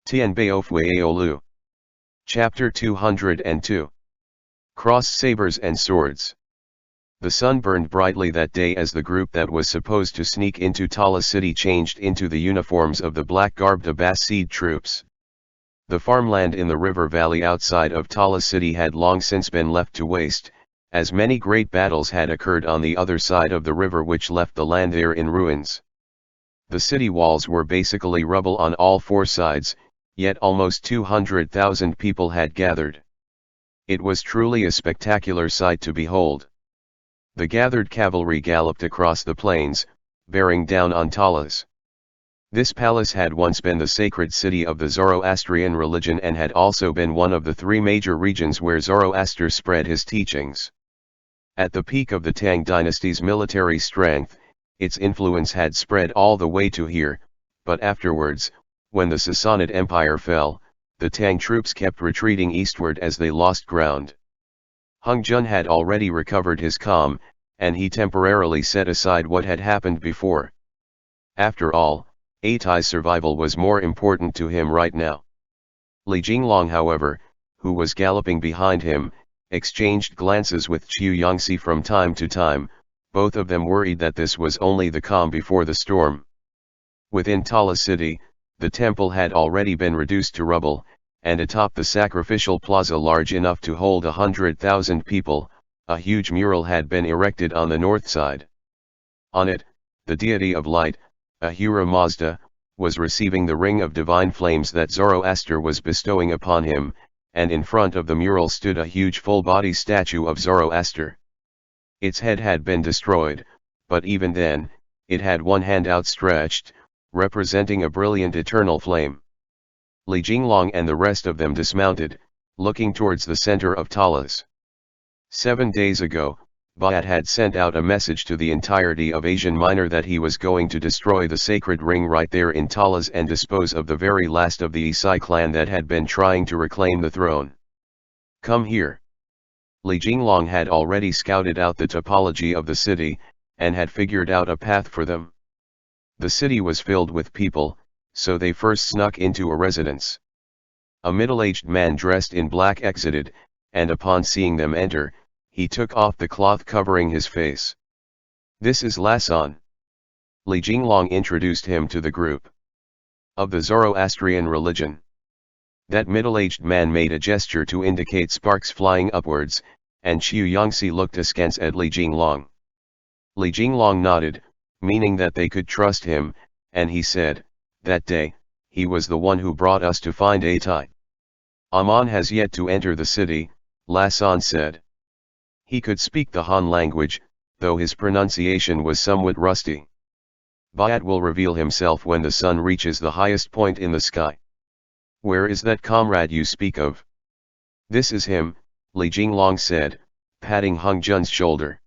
Tianbao Fu Yao Lu. Chapter 202. Crossed Sabers and Swords. The sun burned brightly that day as the group that was supposed to sneak into Tala city changed into the uniforms of the black-garbed Abbasid troops. The farmland in the river valley outside of Tala city had long since been left to waste, as many great battles had occurred on the other side of the river which left the land there in ruins. The city walls were basically rubble on all four sides, yet almost 200,000 people had gathered. It was truly a spectacular sight to behold. The gathered cavalry galloped across the plains, bearing down on Talas. This palace had once been the sacred city of the Zoroastrian religion and had also been one of the three major regions where Zoroaster spread his teachings. At the peak of the Tang dynasty's military strength, its influence had spread all the way to here, but afterwards, when the Sassanid Empire fell, the Tang troops kept retreating eastward as they lost ground. Hung Jun had already recovered his calm, and he temporarily set aside what had happened before. After all, Atai's survival was more important to him right now. Li Jinglong, however, who was galloping behind him, exchanged glances with Chu Yangxi from time to time, both of them worried that this was only the calm before the storm. Within Tala city, the temple had already been reduced to rubble, and atop the sacrificial plaza large enough to hold 100,000 people, a huge mural had been erected on the north side. On it, the deity of light, Ahura Mazda, was receiving the ring of divine flames that Zoroaster was bestowing upon him, and in front of the mural stood a huge full-body statue of Zoroaster. Its head had been destroyed, but even then, it had one hand outstretched, representing a brilliant eternal flame. Li Jinglong and the rest of them dismounted, looking towards the center of Talas. 7 days ago, Ba'at had sent out a message to the entirety of Asian Minor that he was going to destroy the sacred ring right there in Talas and dispose of the very last of the Isai clan that had been trying to reclaim the throne. Come here. Li Jinglong had already scouted out the topology of the city, and had figured out a path for them. The city was filled with people, so they first snuck into a residence. A middle-aged man dressed in black exited, and upon seeing them enter, he took off the cloth covering his face. This is Lasan. Li Jinglong introduced him to the group. Of the Zoroastrian religion. That middle-aged man made a gesture to indicate sparks flying upwards, and Chu Yangxi looked askance at Li Jinglong. Li Jinglong nodded, meaning that they could trust him, and he said, "That day, he was the one who brought us to find Atai." "Aman has yet to enter the city," Lasan said. He could speak the Han language, though his pronunciation was somewhat rusty. "Ba'at will reveal himself when the sun reaches the highest point in the sky." "Where is that comrade you speak of?" "This is him," Li Jinglong said, patting Hung Jun's shoulder.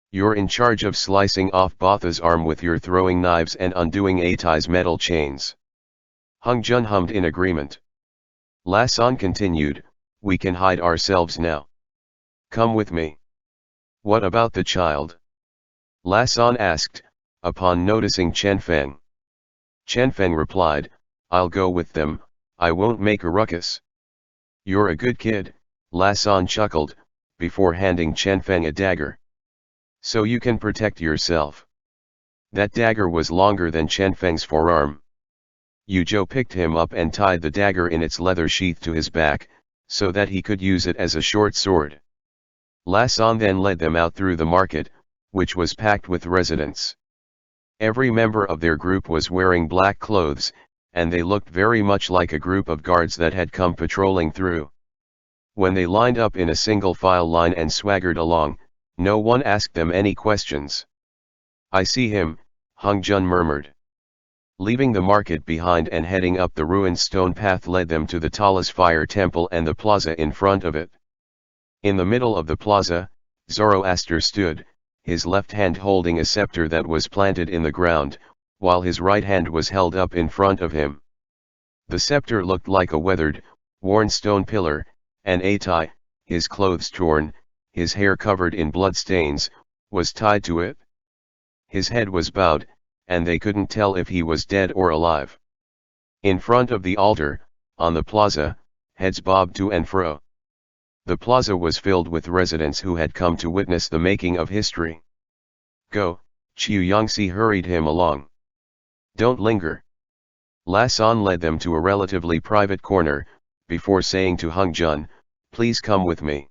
"You're in charge of slicing off Botha's arm with your throwing knives and undoing Atai's metal chains." Hung Jun hummed in agreement. Lasan continued, "We can hide ourselves now. Come with me." "What about the child?" Lasan asked, upon noticing Chen Feng. Chen Feng replied, "I'll go with them, I won't make a ruckus." "You're a good kid," Lasan chuckled, before handing Chen Feng a dagger. "So you can protect yourself." That dagger was longer than Chen Feng's forearm. Yu Zhou picked him up and tied the dagger in its leather sheath to his back, so that he could use it as a short sword. Lasan then led them out through the market, which was packed with residents. Every member of their group was wearing black clothes, and they looked very much like a group of guards that had come patrolling through. When they lined up in a single file line and swaggered along, no one asked them any questions. "I see him," Hung Jun murmured. Leaving the market behind and heading up the ruined stone path led them to the Talas Fire Temple and the plaza in front of it. In the middle of the plaza, Zoroaster stood, his left hand holding a scepter that was planted in the ground, while his right hand was held up in front of him. The scepter looked like a weathered, worn stone pillar, and Atai, his clothes torn, his hair covered in blood stains, was tied to it. His head was bowed, and they couldn't tell if he was dead or alive. In front of the altar, on the plaza, heads bobbed to and fro. The plaza was filled with residents who had come to witness the making of history. Go, Qiu Yangxi hurried him along. Don't linger. La San led them to a relatively private corner, before saying to Hung Jun, please come with me.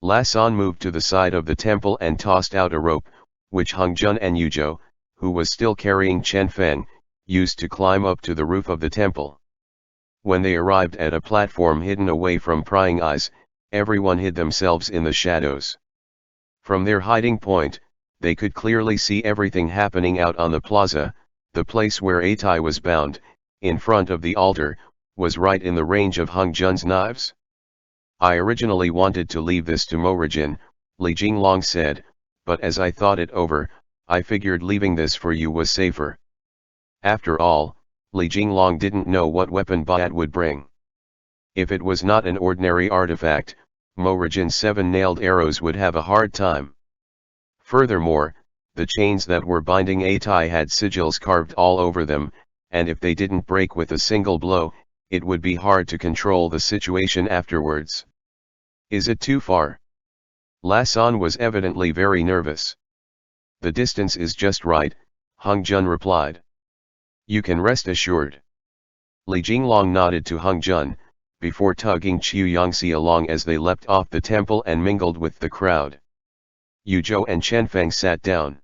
La San moved to the side of the temple and tossed out a rope, which Hung Jun and Yuzhou, who was still carrying Chen Feng, used to climb up to the roof of the temple. When they arrived at a platform hidden away from prying eyes, everyone hid themselves in the shadows. From their hiding point, they could clearly see everything happening out on the plaza. The place where Atai was bound, in front of the altar, was right in the range of Hung Jun's knives. I originally wanted to leave this to Morajin, Li Jinglong said, but as I thought it over, I figured leaving this for you was safer. After all, Li Jinglong didn't know what weapon Bayat would bring. If it was not an ordinary artifact, Morajin's 7-nailed arrows would have a hard time. Furthermore, the chains that were binding Atai had sigils carved all over them, and if they didn't break with a single blow, it would be hard to control the situation afterwards. Is it too far? La San was evidently very nervous. The distance is just right, Hung Jun replied. You can rest assured. Li Jinglong nodded to Hung Jun, before tugging Qiu Yangxi along as they leapt off the temple and mingled with the crowd. Yuzhou and Chen Feng sat down.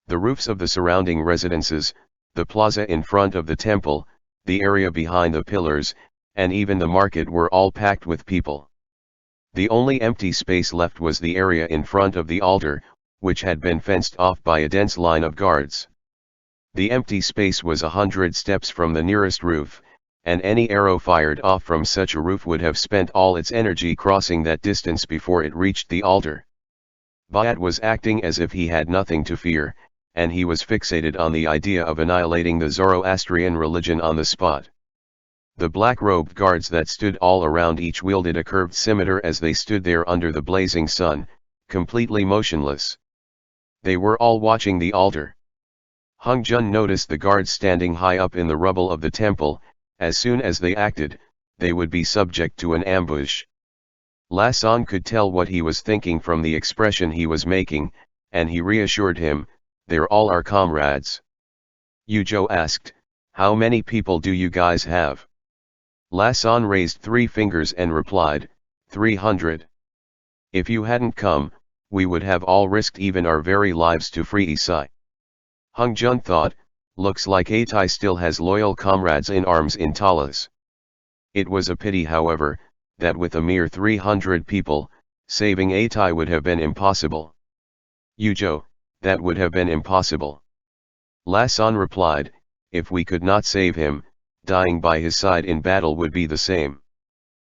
The roofs of the surrounding residences, the plaza in front of the temple, the area behind the pillars, and even the market were all packed with people. The only empty space left was the area in front of the altar, which had been fenced off by a dense line of guards. The empty space was 100 steps from the nearest roof, and any arrow fired off from such a roof would have spent all its energy crossing that distance before it reached the altar. Bayat was acting as if he had nothing to fear, and he was fixated on the idea of annihilating the Zoroastrian religion on the spot. The black-robed guards that stood all around each wielded a curved scimitar as they stood there under the blazing sun, completely motionless. They were all watching the altar. Hung Jun noticed the guards standing high up in the rubble of the temple. As soon as they acted, they would be subject to an ambush. La San could tell what he was thinking from the expression he was making, and he reassured him, they're all our comrades. Yuzhou asked, how many people do you guys have? La San raised 3 fingers and replied, 300. If you hadn't come, we would have all risked even our very lives to free Isai. Hung Jun thought, looks like Atai still has loyal comrades in arms in Talas. It was a pity, however, that with a mere 300 people, saving Atai would have been impossible. Yuzhou, that would have been impossible. La San replied, if we could not save him, dying by his side in battle would be the same.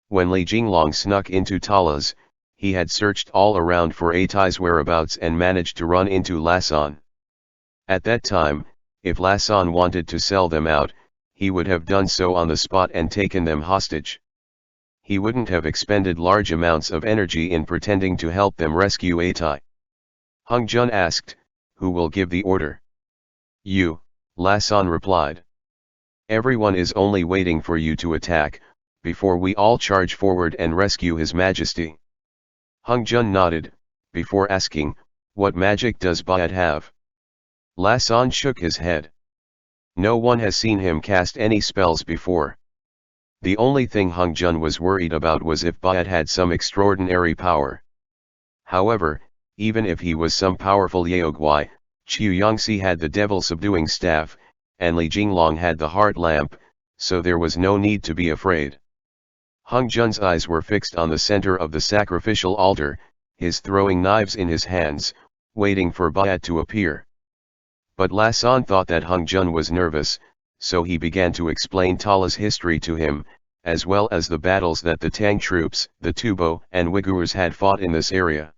When Li Jinglong snuck into Talas, he had searched all around for Atai's whereabouts and managed to run into La San. At that time, if La San wanted to sell them out, he would have done so on the spot and taken them hostage. He wouldn't have expended large amounts of energy in pretending to help them rescue Atai. Hung Jun asked, who will give the order? You, La San replied. Everyone is only waiting for you to attack, before we all charge forward and rescue His Majesty. Hung Jun nodded, before asking, what magic does Bayat have? La San shook his head. No one has seen him cast any spells before. The only thing Hung Jun was worried about was if Bayat had some extraordinary power. However, even if he was some powerful Yaoguai, Qiu Yangxi had the devil-subduing staff, and Li Jinglong had the heart lamp, so there was no need to be afraid. Hung Jun's eyes were fixed on the center of the sacrificial altar, his throwing knives in his hands, waiting for Bayat to appear. But La San thought that Hung Jun was nervous, so he began to explain Tala's history to him, as well as the battles that the Tang troops, the Tubo and Uyghurs had fought in this area.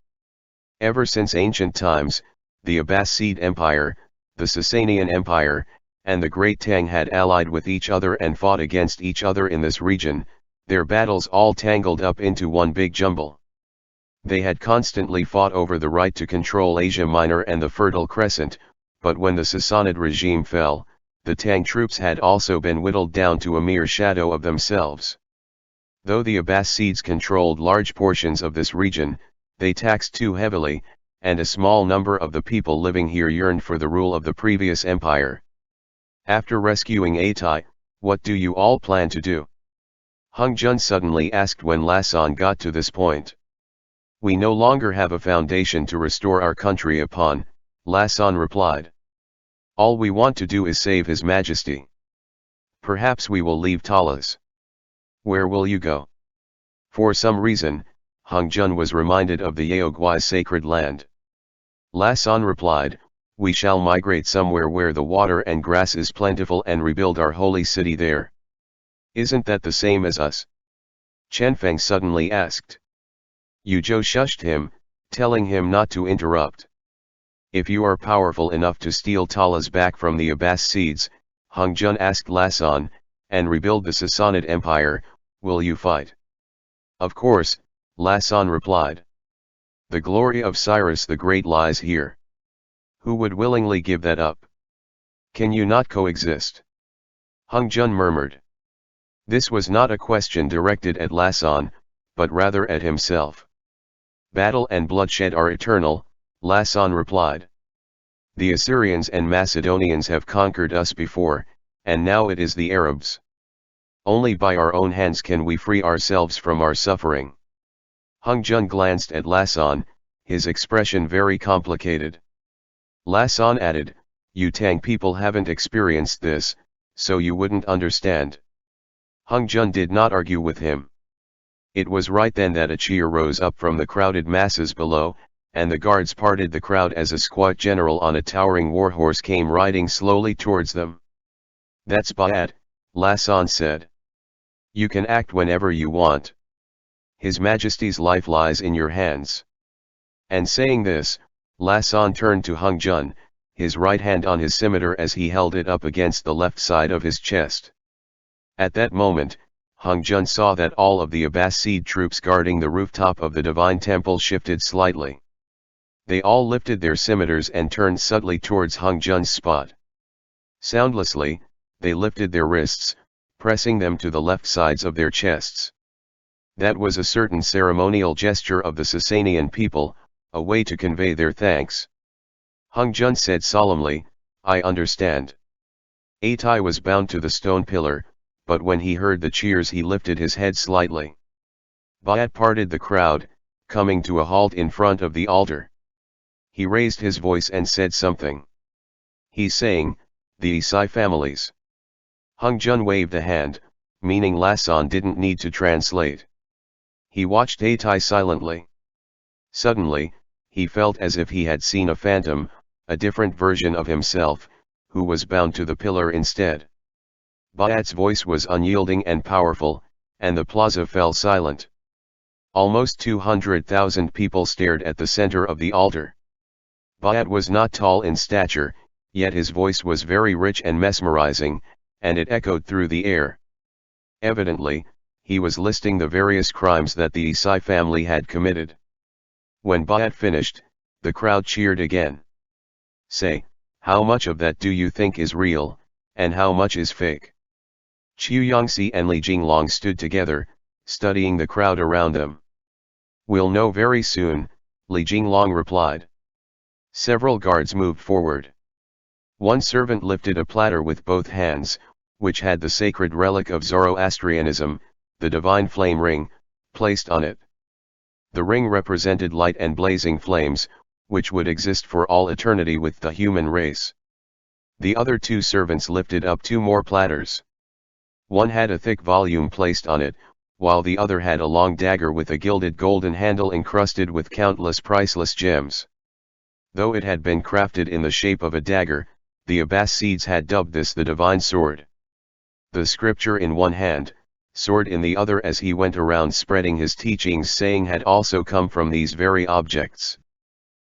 Ever since ancient times, the Abbasid Empire, the Sasanian Empire, and the Great Tang had allied with each other and fought against each other in this region, their battles all tangled up into one big jumble. They had constantly fought over the right to control Asia Minor and the Fertile Crescent, but when the Sassanid regime fell, the Tang troops had also been whittled down to a mere shadow of themselves. Though the Abbasids controlled large portions of this region, they taxed too heavily, and a small number of the people living here yearned for the rule of the previous empire. After rescuing Atai, what do you all plan to do? Hung Jun suddenly asked when Lasan got to this point. We no longer have a foundation to restore our country upon, Lasan replied. All we want to do is save His Majesty. Perhaps we will leave Talas. Where will you go? For some reason, Hung Jun was reminded of the Yaoguai's sacred land. Lasan replied, we shall migrate somewhere where the water and grass is plentiful and rebuild our holy city there. Isn't that the same as us? Chen Feng suddenly asked. Yu Zhou shushed him, telling him not to interrupt. If you are powerful enough to steal Talas back from the Abbasids, Hung Jun asked Lasan, and rebuild the Sassanid Empire, will you fight? Of course, Lasan replied. The glory of Cyrus the Great lies here. Who would willingly give that up? Can you not coexist? Hung Jun murmured. This was not a question directed at Lasan, but rather at himself. Battle and bloodshed are eternal, Lasan replied. The Assyrians and Macedonians have conquered us before, and now it is the Arabs. Only by our own hands can we free ourselves from our suffering. Hung Jun glanced at Lasan, his expression very complicated. Lasan added, you Tang people haven't experienced this, so you wouldn't understand. Hung Jun did not argue with him. It was right then that a cheer rose up from the crowded masses below, and the guards parted the crowd as a squat general on a towering warhorse came riding slowly towards them. That's bad, Lasan said. You can act whenever you want. His Majesty's life lies in your hands. And saying this, Lasan turned to Hung Jun, his right hand on his scimitar as he held it up against the left side of his chest. At that moment, Hung Jun saw that all of the Abbasid troops guarding the rooftop of the divine temple shifted slightly. They all lifted their scimitars and turned subtly towards Hung Jun's spot. Soundlessly, they lifted their wrists, pressing them to the left sides of their chests. That was a certain ceremonial gesture of the Sasanian people, a way to convey their thanks. Hung Jun said solemnly, I understand. Atai was bound to the stone pillar, but when he heard the cheers he lifted his head slightly. Bayat parted the crowd, coming to a halt in front of the altar. He raised his voice and said something. He's saying, the Isai families. Hung Jun waved a hand, meaning Lasan didn't need to translate. He watched Atai silently. Suddenly, he felt as if he had seen a phantom, a different version of himself, who was bound to the pillar instead. Bayat's voice was unyielding and powerful, and the plaza fell silent. Almost 200,000 people stared at the center of the altar. Bayat was not tall in stature, yet his voice was very rich and mesmerizing, and it echoed through the air. Evidently, he was listing the various crimes that the Isai family had committed. When Bayat finished, the crowd cheered again. Say, how much of that do you think is real, and how much is fake? Qiu Yangxi and Li Jinglong stood together, studying the crowd around them. We'll know very soon, Li Jinglong replied. Several guards moved forward. One servant lifted a platter with both hands, which had the sacred relic of Zoroastrianism, the divine flame ring, placed on it. The ring represented light and blazing flames, which would exist for all eternity with the human race. The other two servants lifted up two more platters. One had a thick volume placed on it, while the other had a long dagger with a gilded golden handle encrusted with countless priceless gems. Though it had been crafted in the shape of a dagger, the Abbasids had dubbed this the divine sword. The scripture in one hand, sword in the other, as he went around spreading his teachings, saying had also come from these very objects.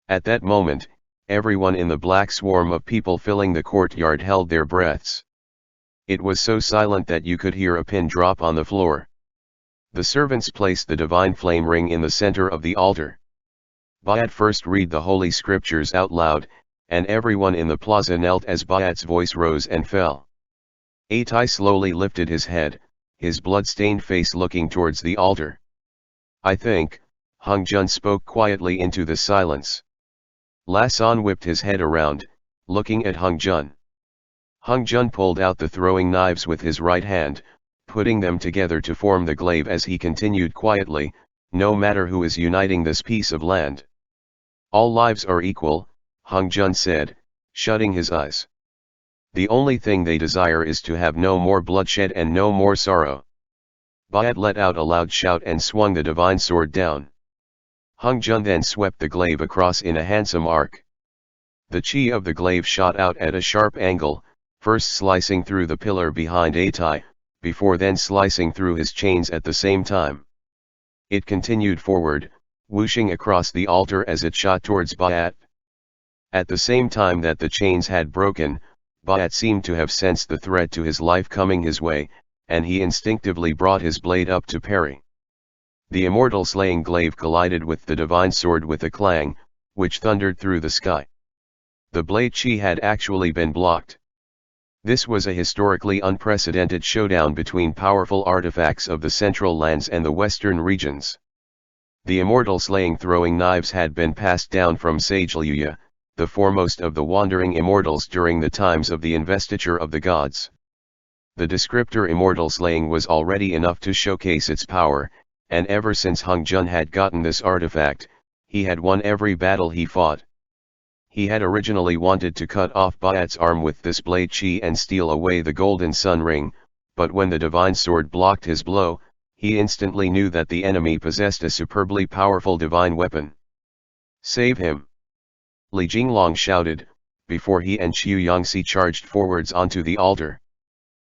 At that moment, everyone in the black swarm of people filling the courtyard held their breaths. It was so silent that you could hear a pin drop on the floor. The servants placed the divine flame ring in the center of the altar. Bayat first read the holy scriptures out loud, and everyone in the plaza knelt as Ba'at's voice rose and fell. Atai slowly lifted his head, his blood-stained face looking towards the altar. "I think," Hung Jun spoke quietly into the silence. Lasan whipped his head around, looking at Hung Jun. Hung Jun pulled out the throwing knives with his right hand, putting them together to form the glaive as he continued quietly, "No matter who is uniting this piece of land. All lives are equal," Hung Jun said, shutting his eyes. "The only thing they desire is to have no more bloodshed and no more sorrow." Ba'at let out a loud shout and swung the divine sword down. Hung Jun then swept the glaive across in a handsome arc. The chi of the glaive shot out at a sharp angle, first slicing through the pillar behind Atai, before then slicing through his chains at the same time. It continued forward, whooshing across the altar as it shot towards Ba'at. At the same time that the chains had broken, Ba'at seemed to have sensed the threat to his life coming his way, and he instinctively brought his blade up to parry. The immortal slaying glaive collided with the divine sword with a clang, which thundered through the sky. The blade chi had actually been blocked. This was a historically unprecedented showdown between powerful artifacts of the central lands and the western regions. The immortal slaying throwing knives had been passed down from Sage Liuya, the foremost of the wandering immortals during the times of the investiture of the gods. The descriptor immortal slaying was already enough to showcase its power, and ever since Hung Jun had gotten this artifact, he had won every battle he fought. He had originally wanted to cut off Ba'at's arm with this blade chi and steal away the golden sun ring, but when the divine sword blocked his blow, he instantly knew that the enemy possessed a superbly powerful divine weapon. "Save him!" Li Jinglong shouted, before he and Qiu Yangxi charged forwards onto the altar.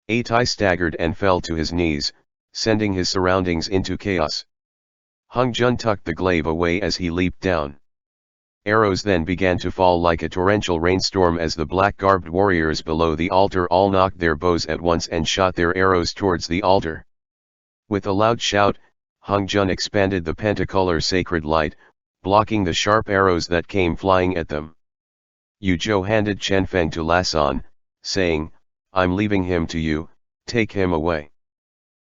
Atai staggered and fell to his knees, sending his surroundings into chaos. Hung Jun tucked the glaive away as he leaped down. Arrows then began to fall like a torrential rainstorm as the black-garbed warriors below the altar all knocked their bows at once and shot their arrows towards the altar. With a loud shout, Hung Jun expanded the pentacolor sacred light, blocking the sharp arrows that came flying at them. Yu Zhou handed Chen Feng to Lasan, saying, "I'm leaving him to you, take him away."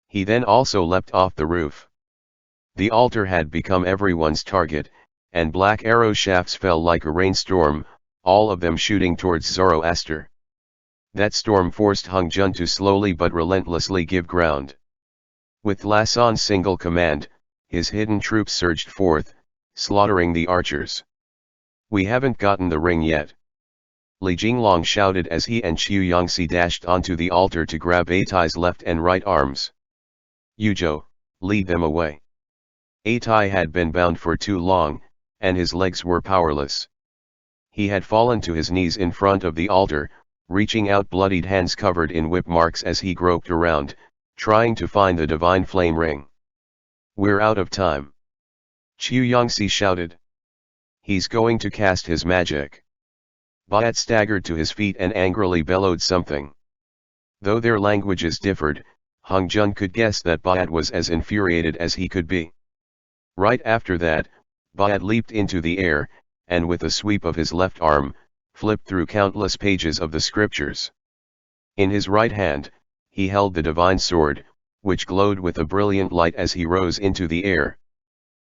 He then also leapt off the roof. The altar had become everyone's target, and black arrow shafts fell like a rainstorm, all of them shooting towards Zoroaster. That storm forced Hung Jun to slowly but relentlessly give ground. With Lasan's single command, his hidden troops surged forth, slaughtering the archers. "We haven't gotten the ring yet," Li Jinglong shouted as he and Qiu Yangxi dashed onto the altar to grab Atai's left and right arms. "Yu Zhou, lead them away." Atai had been bound for too long, and his legs were powerless. He had fallen to his knees in front of the altar, reaching out bloodied hands covered in whip marks as he groped around, trying to find the divine flame ring. "We're out of time," Qiu Yangxi shouted. "He's going to cast his magic." Ba'at staggered to his feet and angrily bellowed something. Though their languages differed, Hung Jun could guess that Ba'at was as infuriated as he could be. Right after that, Ba'at leaped into the air, and with a sweep of his left arm, flipped through countless pages of the scriptures. In his right hand, he held the divine sword, which glowed with a brilliant light as he rose into the air.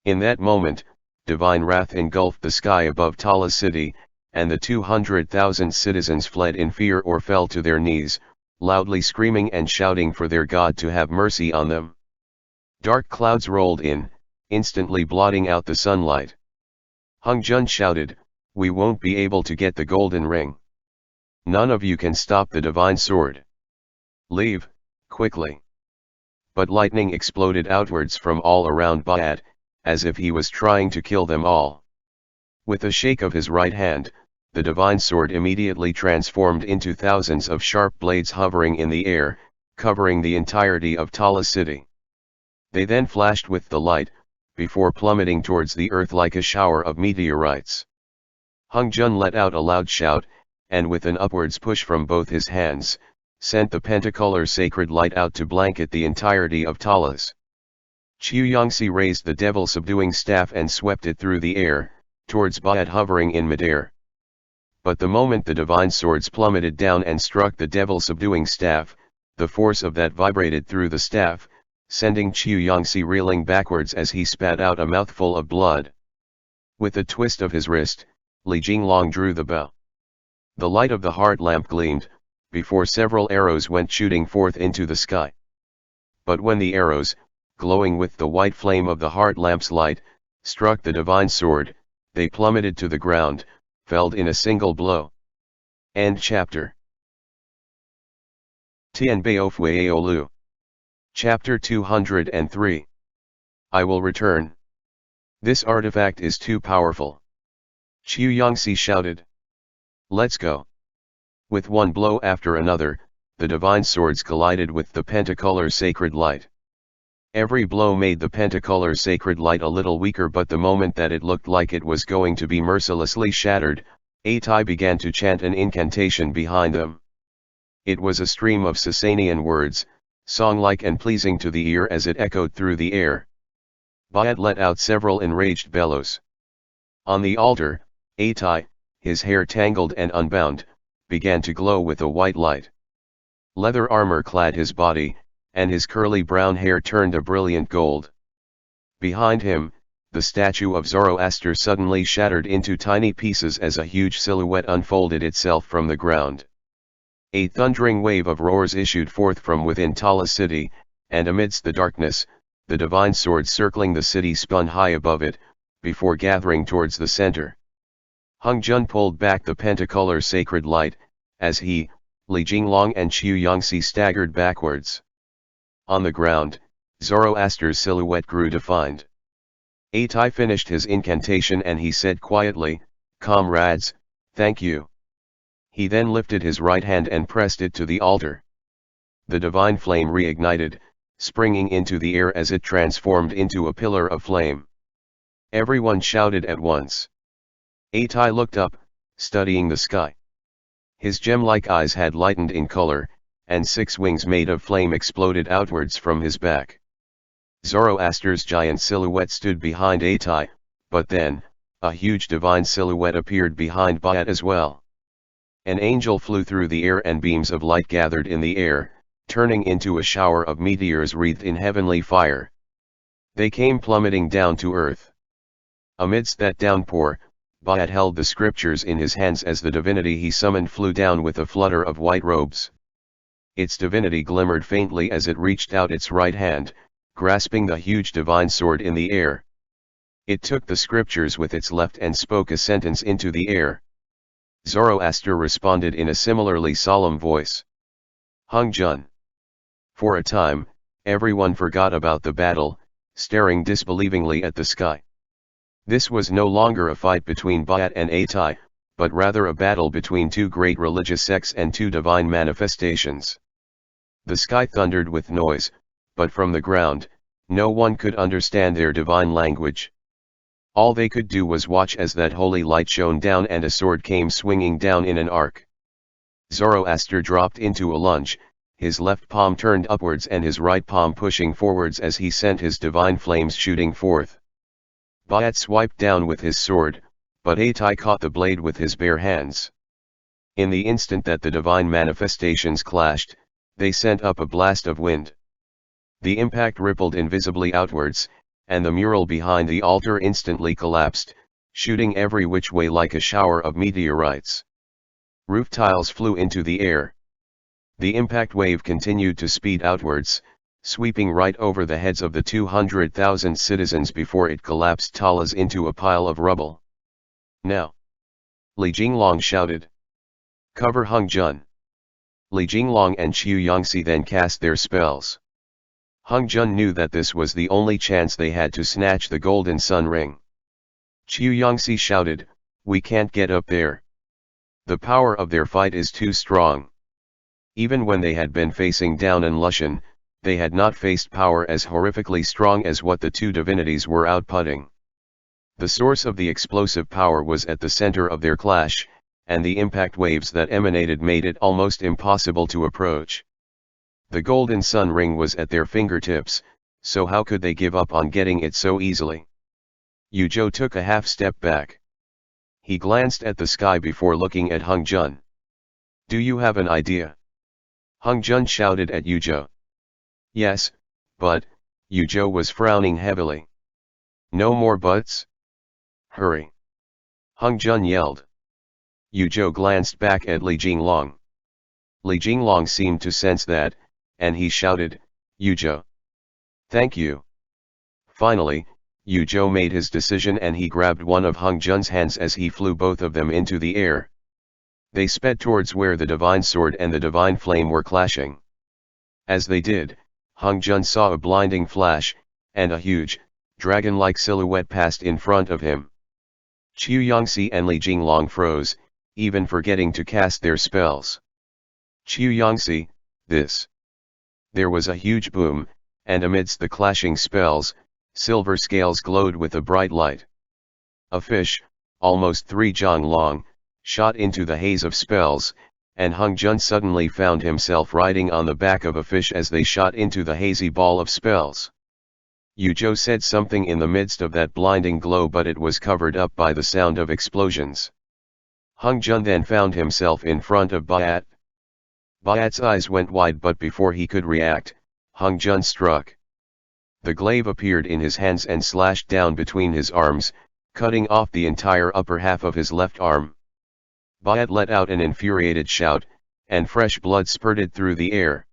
In that moment, divine wrath engulfed the sky above Tala city, and the 200,000 citizens fled in fear or fell to their knees, loudly screaming and shouting for their God to have mercy on them. Dark clouds rolled in, instantly blotting out the sunlight. Hung Jun shouted, "We won't be able to get the golden ring. None of you can stop the divine sword. Leave, quickly." But lightning exploded outwards from all around Ba'at, as if he was trying to kill them all. With a shake of his right hand, the divine sword immediately transformed into thousands of sharp blades hovering in the air, covering the entirety of Tala city. They then flashed with the light, before plummeting towards the earth like a shower of meteorites. Hung Jun let out a loud shout, and with an upwards push from both his hands, sent the pentacolor sacred light out to blanket the entirety of Talas. Qiu Yangxi raised the devil-subduing staff and swept it through the air, towards Ba'at hovering in midair. But the moment the divine swords plummeted down and struck the devil-subduing staff, the force of that vibrated through the staff, sending Qiu Yangxi reeling backwards as he spat out a mouthful of blood. With a twist of his wrist, Li Jinglong drew the bow. The light of the heart lamp gleamed, before several arrows went shooting forth into the sky. But when the arrows, glowing with the white flame of the heart lamp's light, struck the divine sword, they plummeted to the ground, felled in a single blow. End chapter. Tianbao Fu Yao Lu. Chapter 203. I will return. This artifact is too powerful. Qiu Yangxi shouted. Let's go. With one blow after another, the divine swords collided with the pentacolor sacred light. Every blow made the pentacolor sacred light a little weaker, but the moment that it looked like it was going to be mercilessly shattered, Atai began to chant an incantation behind them. It was a stream of Sasanian words, song-like and pleasing to the ear as it echoed through the air. Bayat let out several enraged bellows. On the altar, Atai, his hair tangled and unbound, began to glow with a white light. Leather armor clad his body, and his curly brown hair turned a brilliant gold. Behind him, the statue of Zoroaster suddenly shattered into tiny pieces as a huge silhouette unfolded itself from the ground. A thundering wave of roars issued forth from within Tala city, and amidst the darkness, the divine sword circling the city spun high above it, before gathering towards the center. Hung Jun pulled back the pentacolor sacred light, as he, Li Jinglong and Qiu Yangxi staggered backwards. On the ground, Zoroaster's silhouette grew defined. Atai finished his incantation and he said quietly, "Comrades, thank you." He then lifted his right hand and pressed it to the altar. The divine flame reignited, springing into the air as it transformed into a pillar of flame. Everyone shouted at once. Atai looked up, studying the sky. His gem-like eyes had lightened in color, and 6 wings made of flame exploded outwards from his back. Zoroaster's giant silhouette stood behind Atai, but then, a huge divine silhouette appeared behind Bayat as well. An angel flew through the air and beams of light gathered in the air, turning into a shower of meteors wreathed in heavenly fire. They came plummeting down to earth. Amidst that downpour, Bayat held the scriptures in his hands as the divinity he summoned flew down with a flutter of white robes. Its divinity glimmered faintly as it reached out its right hand, grasping the huge divine sword in the air. It took the scriptures with its left and spoke a sentence into the air. Zoroaster responded in a similarly solemn voice. Hung Jun. For a time, everyone forgot about the battle, staring disbelievingly at the sky. This was no longer a fight between Bayat and Atai, but rather a battle between 2 great religious sects and 2 divine manifestations. The sky thundered with noise, but from the ground, no one could understand their divine language. All they could do was watch as that holy light shone down and a sword came swinging down in an arc. Zoroaster dropped into a lunge, his left palm turned upwards and his right palm pushing forwards as he sent his divine flames shooting forth. Bayat swiped down with his sword, but Atai caught the blade with his bare hands. In the instant that the divine manifestations clashed, they sent up a blast of wind. The impact rippled invisibly outwards, and the mural behind the altar instantly collapsed, shooting every which way like a shower of meteorites. Roof tiles flew into the air. The impact wave continued to speed outwards, sweeping right over the heads of the 200,000 citizens before it collapsed Talas into a pile of rubble. Now! Li Jinglong shouted. Cover Hung Jun. Li Jinglong and Qiu Yangxi then cast their spells. Hung Jun knew that this was the only chance they had to snatch the golden sun ring. Qiu Yangxi shouted, "We can't get up there. The power of their fight is too strong." Even when they had been facing down in Lushan, they had not faced power as horrifically strong as what the 2 divinities were outputting. The source of the explosive power was at the center of their clash, and the impact waves that emanated made it almost impossible to approach. The golden sun ring was at their fingertips, so how could they give up on getting it so easily? Yu Zhou took a half step back. He glanced at the sky before looking at Hung Jun. Do you have an idea? Hung Jun shouted at Yu Zhou. Yes, but, Yu Zhou was frowning heavily. No more buts? Hurry! Hung Jun yelled. Yu Zhou glanced back at Li Jinglong. Li Jinglong seemed to sense that, and he shouted, Yu Zhou. Thank you. Finally, Yu Zhou made his decision and he grabbed one of Hung Jun's hands as he flew both of them into the air. They sped towards where the divine sword and the divine flame were clashing. As they did, Hung Jun saw a blinding flash, and a huge, dragon-like silhouette passed in front of him. Qiu Yangxi and Li Jinglong froze, even forgetting to cast their spells. Qiu Yangxi, this. There was a huge boom, and amidst the clashing spells, silver scales glowed with a bright light. A fish, almost 3 zhang long, shot into the haze of spells, and Hung Jun suddenly found himself riding on the back of a fish as they shot into the hazy ball of spells. Yu Zhou said something in the midst of that blinding glow, but it was covered up by the sound of explosions. Hung Jun then found himself in front of Baiat. Baiat's eyes went wide, but before he could react, Hung Jun struck. The glaive appeared in his hands and slashed down between his arms, cutting off the entire upper half of his left arm. Baiat let out an infuriated shout, and fresh blood spurted through the air.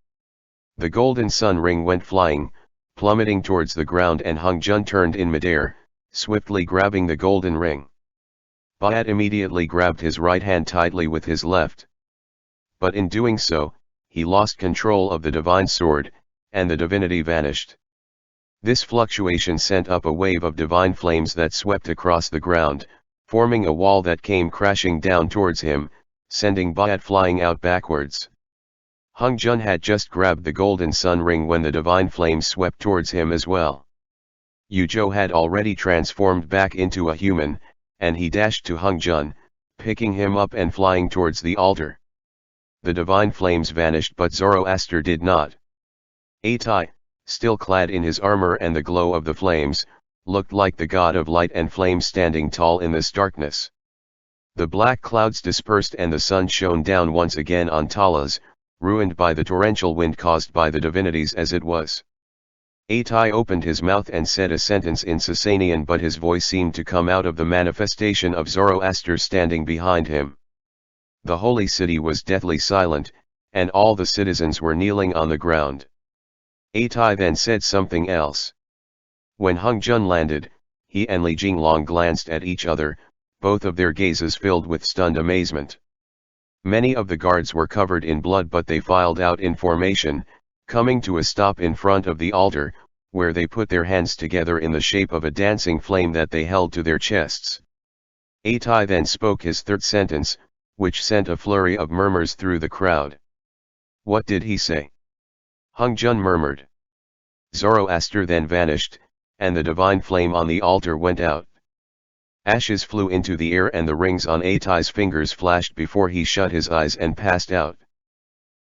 The golden sun ring went flying, plummeting towards the ground, and Hung Jun turned in midair, swiftly grabbing the golden ring. Baiat immediately grabbed his right hand tightly with his left. But in doing so, he lost control of the divine sword, and the divinity vanished. This fluctuation sent up a wave of divine flames that swept across the ground, forming a wall that came crashing down towards him, sending Baiat flying out backwards. Hung Jun had just grabbed the golden sun ring when the divine flames swept towards him as well. Yu Zhou had already transformed back into a human, and he dashed to Hung Jun, picking him up and flying towards the altar. The divine flames vanished, but Zoroaster did not. Atai, still clad in his armor and the glow of the flames, looked like the god of light and flame standing tall in this darkness. The black clouds dispersed and the sun shone down once again on Talas, ruined by the torrential wind caused by the divinities as it was. Atai opened his mouth and said a sentence in Sasanian, but his voice seemed to come out of the manifestation of Zoroaster standing behind him. The holy city was deathly silent, and all the citizens were kneeling on the ground. Atai then said something else. When Hung Jun landed, he and Li Jinglong glanced at each other, both of their gazes filled with stunned amazement. Many of the guards were covered in blood, but they filed out in formation, coming to a stop in front of the altar, where they put their hands together in the shape of a dancing flame that they held to their chests. Atai then spoke his third sentence, which sent a flurry of murmurs through the crowd. What did he say? Hung Jun murmured. Zoroaster then vanished, and the divine flame on the altar went out. Ashes flew into the air and the rings on Atai's fingers flashed before he shut his eyes and passed out.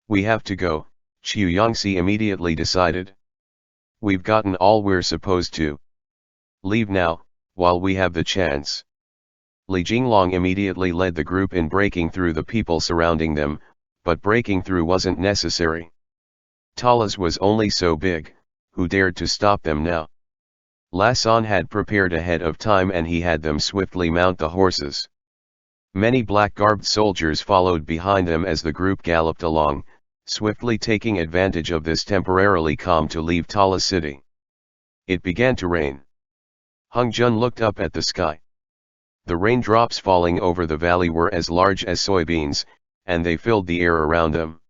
We have to go, Qiu Yangxi immediately decided. We've gotten all we're supposed to. Leave now, while we have the chance. Li Jinglong immediately led the group in breaking through the people surrounding them, but breaking through wasn't necessary. Talas was only so big, who dared to stop them now? Lassan had prepared ahead of time and he had them swiftly mount the horses. Many black-garbed soldiers followed behind them as the group galloped along, swiftly taking advantage of this temporarily calm to leave Tala city. It began to rain. Hung Jun looked up at the sky. The raindrops falling over the valley were as large as soybeans, and they filled the air around them.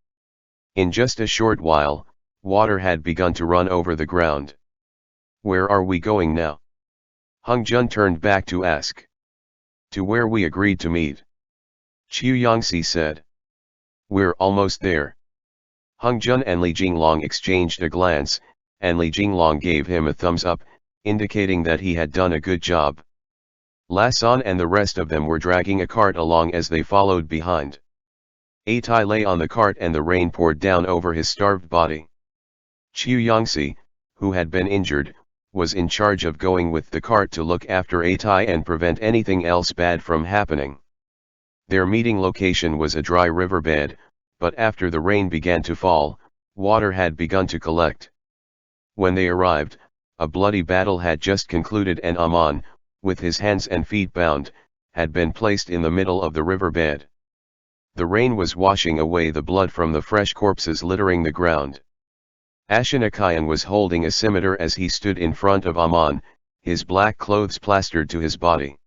In just a short while, water had begun to run over the ground. Where are we going now? Hung Jun turned back to ask. To where we agreed to meet. Qiu Yangxi said. We're almost there. Hung Jun and Li Jinglong exchanged a glance, and Li Jinglong gave him a thumbs up, indicating that he had done a good job. Lassan and the rest of them were dragging a cart along as they followed behind. Atai lay on the cart and the rain poured down over his starved body. Qiu Yangxi, who had been injured, was in charge of going with the cart to look after Atai and prevent anything else bad from happening. Their meeting location was a dry riverbed, but after the rain began to fall, water had begun to collect. When they arrived, a bloody battle had just concluded and Aman, with his hands and feet bound, had been placed in the middle of the riverbed. The rain was washing away the blood from the fresh corpses littering the ground. Ashanakayan was holding a scimitar as he stood in front of Aman, his black clothes plastered to his body.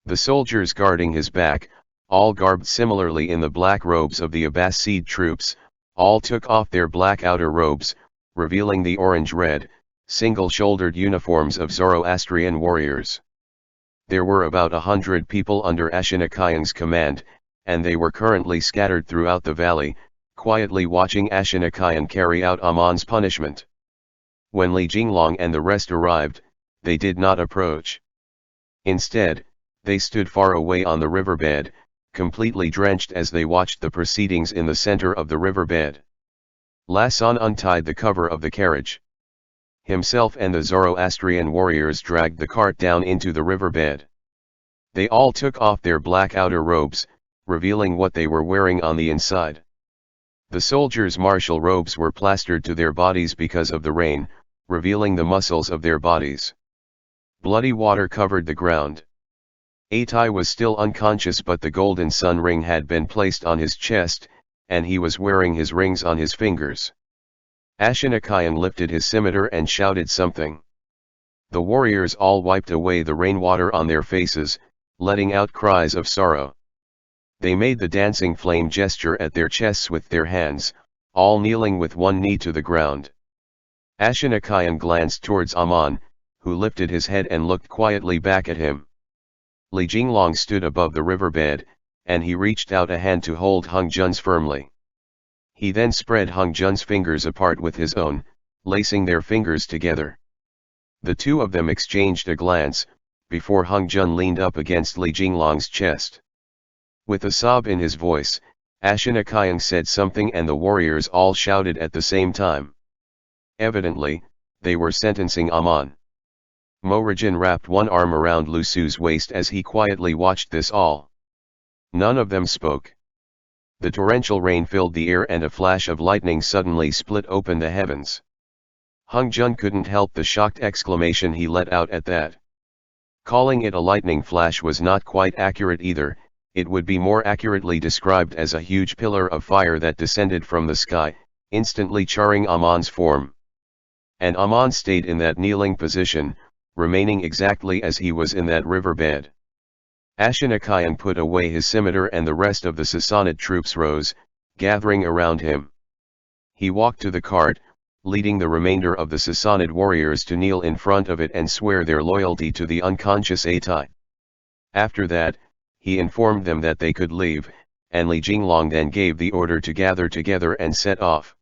The soldiers guarding his back, all garbed similarly in the black robes of the Abbasid troops, all took off their black outer robes, revealing the orange-red, single-shouldered uniforms of Zoroastrian warriors. There were about 100 people under Ashanakayan's command, and they were currently scattered throughout the valley, quietly watching Ashanakayan carry out Aman's punishment. When Li Jinglong and the rest arrived, they did not approach. Instead, they stood far away on the riverbed, completely drenched as they watched the proceedings in the center of the riverbed. Lasan untied the cover of the carriage. Himself and the Zoroastrian warriors dragged the cart down into the riverbed. They all took off their black outer robes, revealing what they were wearing on the inside. The soldiers' martial robes were plastered to their bodies because of the rain, revealing the muscles of their bodies. Bloody water covered the ground. Atai was still unconscious, but the golden sun ring had been placed on his chest, and he was wearing his rings on his fingers. Ashanakayan lifted his scimitar and shouted something. The warriors all wiped away the rainwater on their faces, letting out cries of sorrow. They made the dancing flame gesture at their chests with their hands, all kneeling with one knee to the ground. Ashanakayan glanced towards Aman, who lifted his head and looked quietly back at him. Li Jinglong stood above the riverbed, and he reached out a hand to hold Hung Jun's firmly. He then spread Hung Jun's fingers apart with his own, lacing their fingers together. The two of them exchanged a glance, before Hung Jun leaned up against Li Jinglong's chest. With a sob in his voice, Ashanakayan said something and the warriors all shouted at the same time. Evidently, they were sentencing Aman. Morajin wrapped one arm around Lu Su's waist as he quietly watched this all. None of them spoke. The torrential rain filled the air and a flash of lightning suddenly split open the heavens. Hung Jun couldn't help the shocked exclamation he let out at that. Calling it a lightning flash was not quite accurate either. It would be more accurately described as a huge pillar of fire that descended from the sky, instantly charring Aman's form. And Aman stayed in that kneeling position, remaining exactly as he was in that riverbed. Ashanakayan put away his scimitar and the rest of the Sassanid troops rose, gathering around him. He walked to the cart, leading the remainder of the Sassanid warriors to kneel in front of it and swear their loyalty to the unconscious Atai. After that, he informed them that they could leave, and Li Jinglong then gave the order to gather together and set off.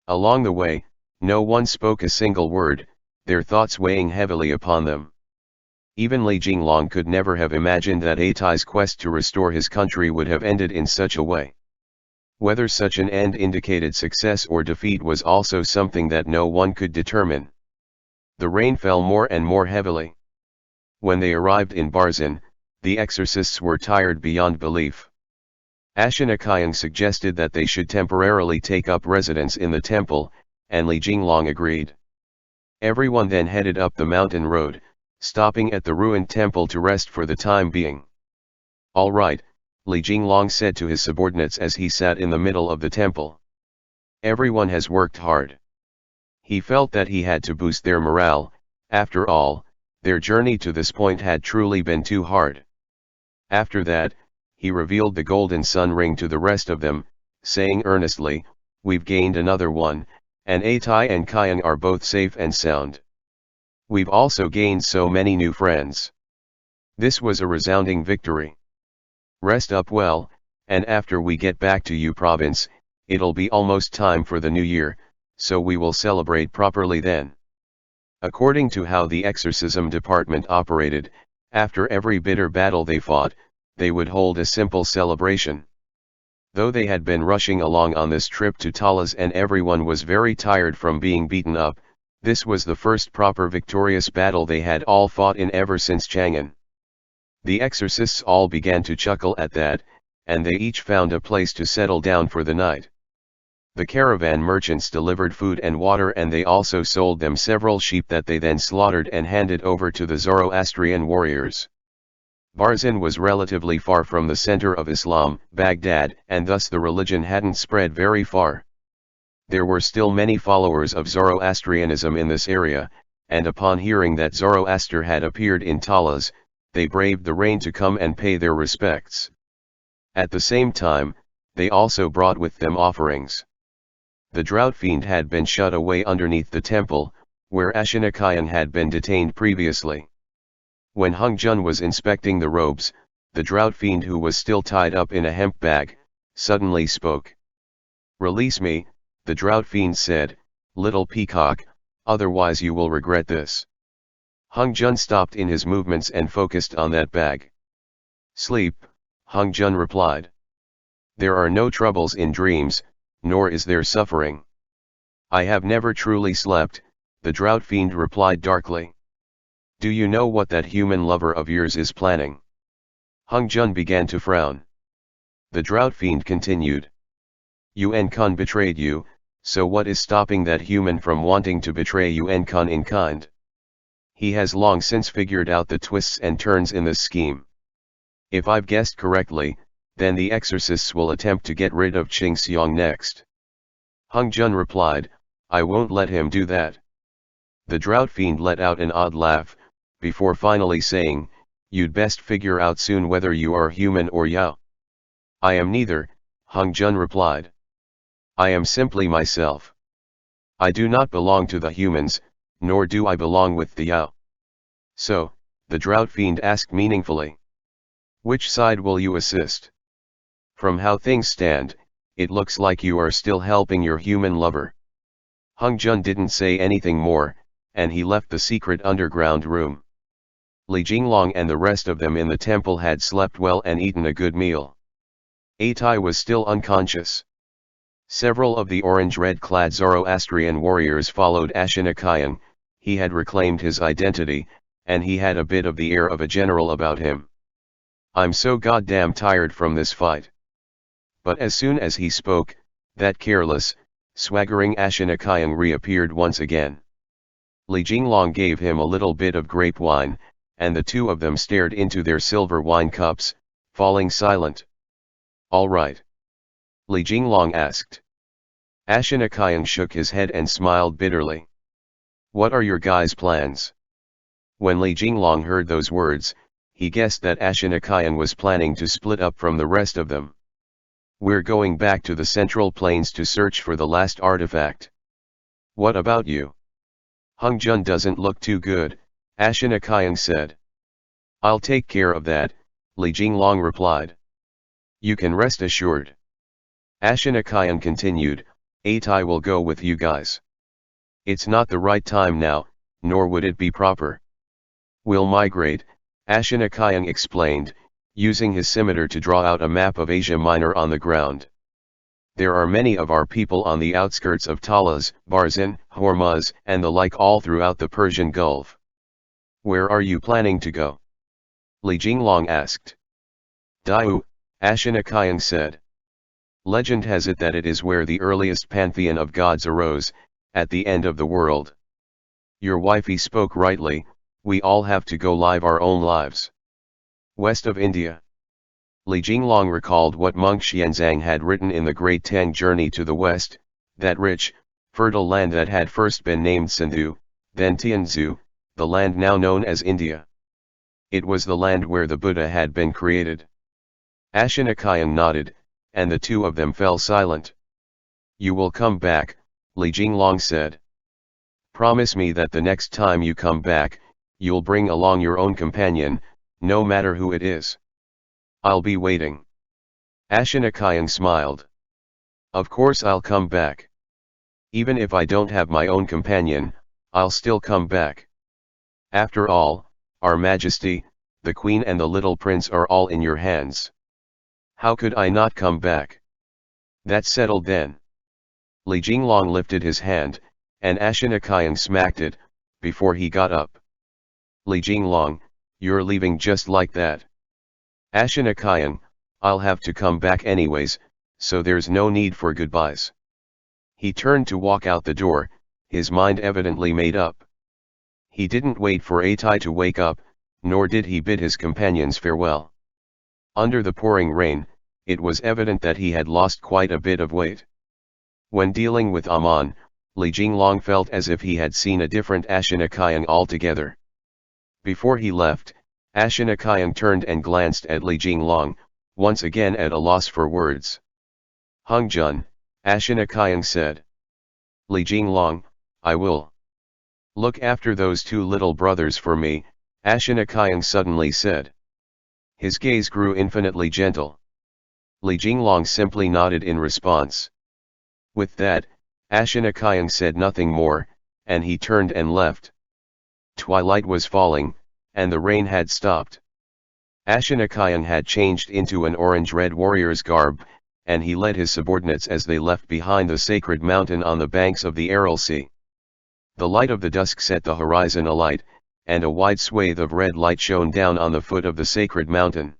Along the way, no one spoke a single word, their thoughts weighing heavily upon them. Even Li Jinglong could never have imagined that Atai's quest to restore his country would have ended in such a way. Whether such an end indicated success or defeat was also something that no one could determine. The rain fell more and more heavily. When they arrived in Barzan, the exorcists were tired beyond belief. Ashanakayan suggested that they should temporarily take up residence in the temple, and Li Jinglong agreed. Everyone then headed up the mountain road, stopping at the ruined temple to rest for the time being. "All right," Li Jinglong said to his subordinates as he sat in the middle of the temple. "Everyone has worked hard." He felt that he had to boost their morale. After all, their journey to this point had truly been too hard. After that, he revealed the golden sun ring to the rest of them, saying earnestly, "We've gained another one, and Atai and Kayang are both safe and sound. We've also gained so many new friends. This was a resounding victory. Rest up well, and after we get back to Yu province, it'll be almost time for the new year, so we will celebrate properly then." According to how the exorcism department operated, after every bitter battle they fought, they would hold a simple celebration. Though they had been rushing along on this trip to Talas and everyone was very tired from being beaten up, This was the first proper victorious battle they had all fought in ever since Chang'an. The exorcists all began to chuckle at that, and they each found a place to settle down for the night. The caravan merchants delivered food and water, and they also sold them several sheep that they then slaughtered and handed over to the Zoroastrian warriors. Barzan was relatively far from the center of Islam, Baghdad, and thus the religion hadn't spread very far. There were still many followers of Zoroastrianism in this area, and upon hearing that Zoroaster had appeared in Talas, they braved the rain to come and pay their respects. At the same time, they also brought with them offerings. The drought fiend had been shut away underneath the temple, where Ashinakayan had been detained previously. When Hung Jun was inspecting the robes, the drought fiend, who was still tied up in a hemp bag, suddenly spoke. "Release me," the drought fiend said, "little peacock, otherwise you will regret this." Hung Jun stopped in his movements and focused on that bag. "Sleep," Hung Jun replied. "There are no troubles in dreams, nor is there suffering." "I have never truly slept," the drought fiend replied darkly. "Do you know what that human lover of yours is planning?" Hung Jun began to frown. The drought fiend continued. "Yuan Kun betrayed you, so what is stopping that human from wanting to betray Yuan Kun in kind? He has long since figured out the twists and turns in this scheme. If I've guessed correctly, then the exorcists will attempt to get rid of Qing Xiang next." Hung Jun replied, "I won't let him do that." The drought fiend let out an odd laugh, before finally saying, "You'd best figure out soon whether you are human or Yao." "I am neither," Hung Jun replied. "I am simply myself. I do not belong to the humans, nor do I belong with the Yao." "So," the drought fiend asked meaningfully, "which side will you assist? From how things stand, it looks like you are still helping your human lover." Hung Jun didn't say anything more, and he left the secret underground room. Li Jinglong and the rest of them in the temple had slept well and eaten a good meal. Atai was still unconscious. Several of the orange-red-clad Zoroastrian warriors followed Ashinakayan. He had reclaimed his identity, and he had a bit of the air of a general about him. "I'm so goddamn tired from this fight." But as soon as he spoke, that careless, swaggering Ashinakayan reappeared once again. Li Jinglong gave him a little bit of grape wine, and the two of them stared into their silver wine cups, falling silent. "All right?" Li Jinglong asked. Ashinakayan shook his head and smiled bitterly. "What are your guys' plans?" When Li Jinglong heard those words, he guessed that Ashinakayan was planning to split up from the rest of them. "We're going back to the Central Plains to search for the last artifact." "What about you?" "Hung Jun doesn't look too good," Ashinakayan said. "I'll take care of that," Li Jinglong replied. "You can rest assured." Ashinakayan continued, "Atai will go with you guys. It's not the right time now, nor would it be proper." "We'll migrate," Ashinakayan explained, using his scimitar to draw out a map of Asia Minor on the ground. "There are many of our people on the outskirts of Talas, Barzan, Hormuz, and the like all throughout the Persian Gulf." "Where are you planning to go?" Li Jinglong asked. "Daiu," Ashinakayan said. "Legend has it that it is where the earliest pantheon of gods arose, at the end of the world. Your wifey spoke rightly, we all have to go live our own lives." "West of India." Li Jinglong recalled what monk Xianzang had written in the Great Tang Journey to the West, that rich, fertile land that had first been named Sindhu, then Tianzhu, the land now known as India. It was the land where the Buddha had been created. Ashinakayan nodded, and the two of them fell silent. "You will come back," Li Jinglong said. "Promise me that the next time you come back, you'll bring along your own companion, no matter who it is." "I'll be waiting." Ashinakayan smiled. "Of course I'll come back. Even if I don't have my own companion, I'll still come back. After all, Our Majesty, the Queen and the little prince are all in your hands. How could I not come back?" "That's settled then." Li Jinglong lifted his hand, and Ashinakayang smacked it, before he got up. Li Jinglong, you're leaving just like that. Ashinakayang, I'll have to come back anyways, so there's no need for goodbyes. He turned to walk out the door, his mind evidently made up. He didn't wait for Atai to wake up, nor did he bid his companions farewell. Under the pouring rain, it was evident that he had lost quite a bit of weight. When dealing with Amon, Li Jinglong felt as if he had seen a different Ashinakayang altogether. Before he left, Ashinakayang turned and glanced at Li Jinglong, once again at a loss for words. Hung Jun, Ashinakayang said. Li Jinglong, I will. Look after those two little brothers for me, Ashinakayang suddenly said. His gaze grew infinitely gentle. Li Jinglong simply nodded in response. With that, Ashinakayang said nothing more, and he turned and left. Twilight was falling, and the rain had stopped. Ashinakayang had changed into an orange-red warrior's garb, and he led his subordinates as they left behind the sacred mountain on the banks of the Aral Sea. The light of the dusk set the horizon alight, and a wide swathe of red light shone down on the foot of the sacred mountain.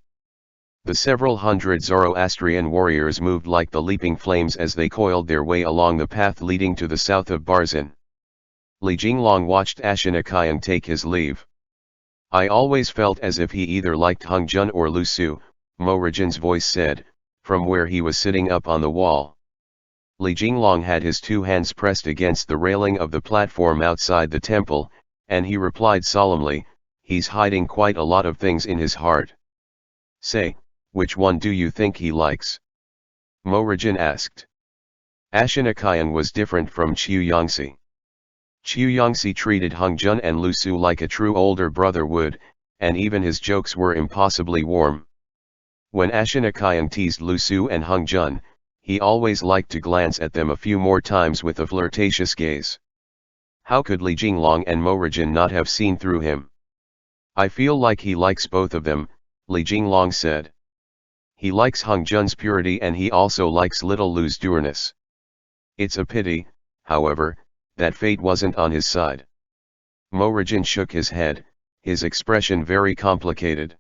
The several hundred Zoroastrian warriors moved like the leaping flames as they coiled their way along the path leading to the south of Barzan. Li Jinglong watched Ashinakayang take his leave. I always felt as if he either liked Hung Jun or Lu Su, Mo Rijan's voice said, from where he was sitting up on the wall. Li Jinglong had his two hands pressed against the railing of the platform outside the temple, and he replied solemnly, he's hiding quite a lot of things in his heart. Say, which one do you think he likes? Mo Rijan asked. Ashinakayang was different from Chu Yongsi. Chu Yongsi treated Hung Jun and Lu Su like a true older brother would, and even his jokes were impossibly warm. When Ashinakayang teased Lu Su and Hung Jun, he always liked to glance at them a few more times with a flirtatious gaze. How could Li Jinglong and Mo Rijan not have seen through him? I feel like he likes both of them, Li Jinglong said. He likes Hung Jun's purity and he also likes little Lu's dourness. It's a pity, however, that fate wasn't on his side. Mo Rijan shook his head, his expression very complicated.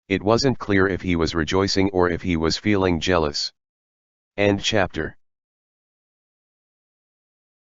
It wasn't clear if he was rejoicing or if he was feeling jealous. End chapter.